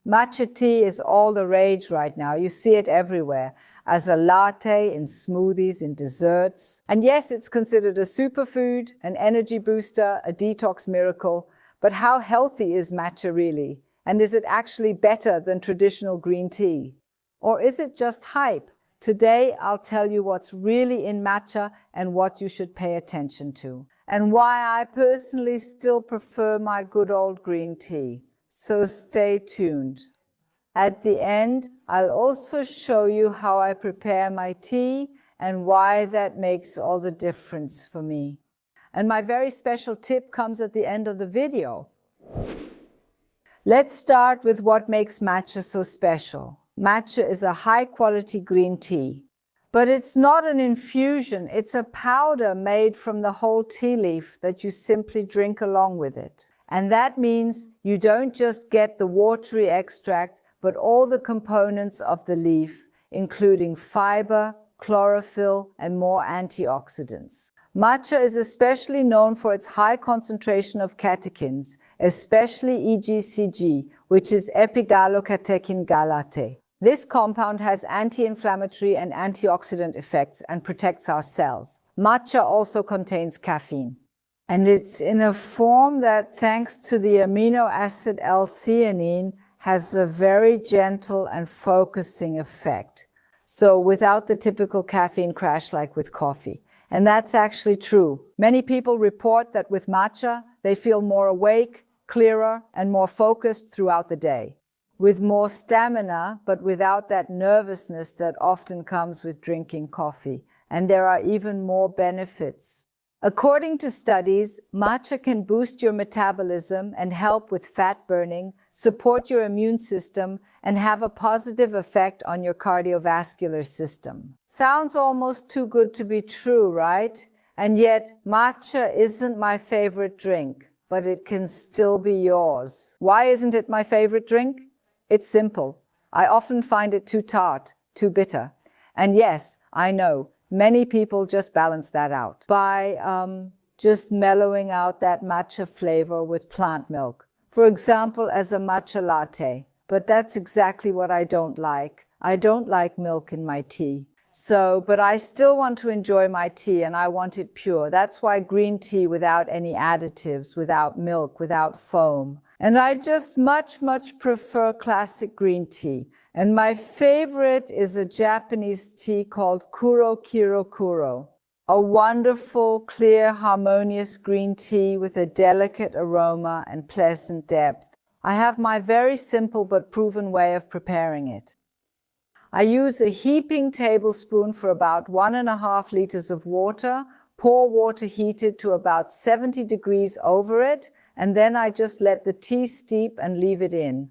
Matcha tea is all the rage right now. You see it everywhere, as a latte, in smoothies, in desserts. And yes, it's considered a superfood, an energy booster, a detox miracle. But how healthy is matcha really? And is it actually better than traditional green tea? Or is it just hype? Today, I'll tell you what's really in matcha and what you should pay attention to, and why I personally still prefer my good old green tea. So stay tuned. At the end, I'll also show you how I prepare my tea and why that makes all the difference for me. And my very special tip comes at the end of the video. Let's start with what makes matcha so special. Matcha is a high-quality green tea. But it's not an infusion, it's a powder made from the whole tea leaf that you simply drink along with it. And that means you don't just get the watery extract, but all the components of the leaf, including fiber, chlorophyll, and more antioxidants. Matcha is especially known for its high concentration of catechins, especially EGCG, which is epigallocatechin gallate. This compound has anti-inflammatory and antioxidant effects and protects our cells. Matcha also contains caffeine. And it's in a form that, thanks to the amino acid L-theanine, has a very gentle and focusing effect. So without the typical caffeine crash like with coffee. And that's actually true. Many people report that with matcha, they feel more awake, clearer, and more focused throughout the day, with more stamina, but without that nervousness that often comes with drinking coffee. And there are even more benefits. According to studies, matcha can boost your metabolism and help with fat burning, support your immune system, and have a positive effect on your cardiovascular system. Sounds almost too good to be true, right? And yet, matcha isn't my favorite drink, but it can still be yours. Why isn't it my favorite drink? It's simple. I often find it too tart, too bitter. And yes, I know, many people just balance that out by just mellowing out that matcha flavor with plant milk. For example, as a matcha latte. But that's exactly what I don't like. I don't like milk in my tea. But I still want to enjoy my tea, and I want it pure. That's why green tea without any additives, without milk, without foam. And I just much prefer classic green tea. And my favorite is a Japanese tea called Kuro Kiro Kuro. A wonderful, clear, harmonious green tea with a delicate aroma and pleasant depth. I have my very simple but proven way of preparing it. I use a heaping tablespoon for about 1.5 liters of water, pour water heated to about 70 degrees over it, and then I just let the tea steep and leave it in.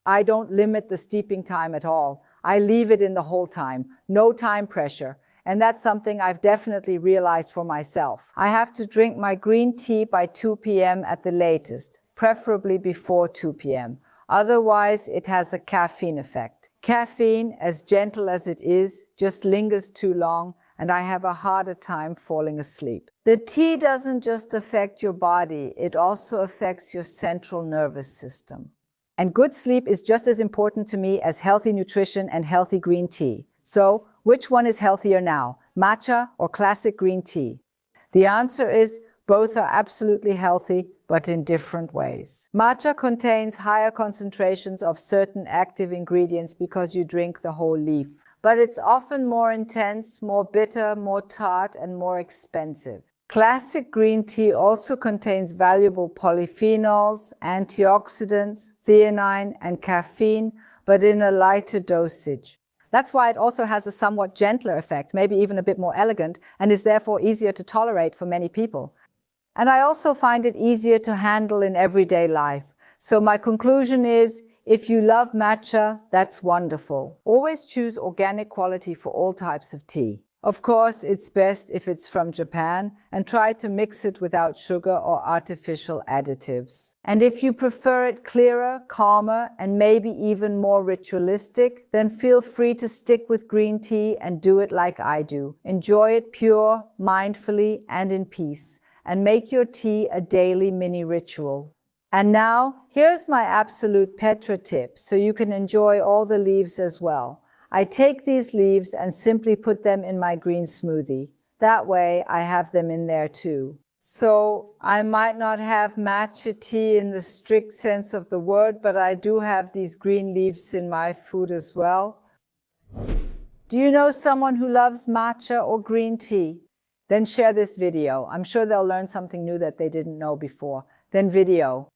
I don't limit the steeping time at all. I leave it in the whole time. No time pressure. And that's something I've definitely realized for myself. I have to drink my green tea by 2 p.m. at the latest, preferably before 2 p.m. Otherwise, it has a caffeine effect. Caffeine, as gentle as it is, just lingers too long, and I have a harder time falling asleep. The tea doesn't just affect your body, it also affects your central nervous system. And good sleep is just as important to me as healthy nutrition and healthy green tea. So, which one is healthier now, matcha or classic green tea? The answer is both are absolutely healthy, but in different ways. Matcha contains higher concentrations of certain active ingredients because you drink the whole leaf. But it's often more intense, more bitter, more tart, and more expensive. Classic green tea also contains valuable polyphenols, antioxidants, theanine, and caffeine, but in a lighter dosage. That's why it also has a somewhat gentler effect, maybe even a bit more elegant, and is therefore easier to tolerate for many people. And I also find it easier to handle in everyday life. So my conclusion is, if you love matcha, that's wonderful. Always choose organic quality for all types of tea. Of course, it's best if it's from Japan, and try to mix it without sugar or artificial additives. And if you prefer it clearer, calmer, and maybe even more ritualistic, then feel free to stick with green tea and do it like I do. Enjoy it pure, mindfully, and in peace. And make your tea a daily mini ritual. And now, here's my absolute Petra tip, so you can enjoy all the leaves as well. I take these leaves and simply put them in my green smoothie. That way, I have them in there too. So, I might not have matcha tea in the strict sense of the word, but I do have these green leaves in my food as well. Do you know someone who loves matcha or green tea? Then share this video. I'm sure they'll learn something new that they didn't know before. Then video.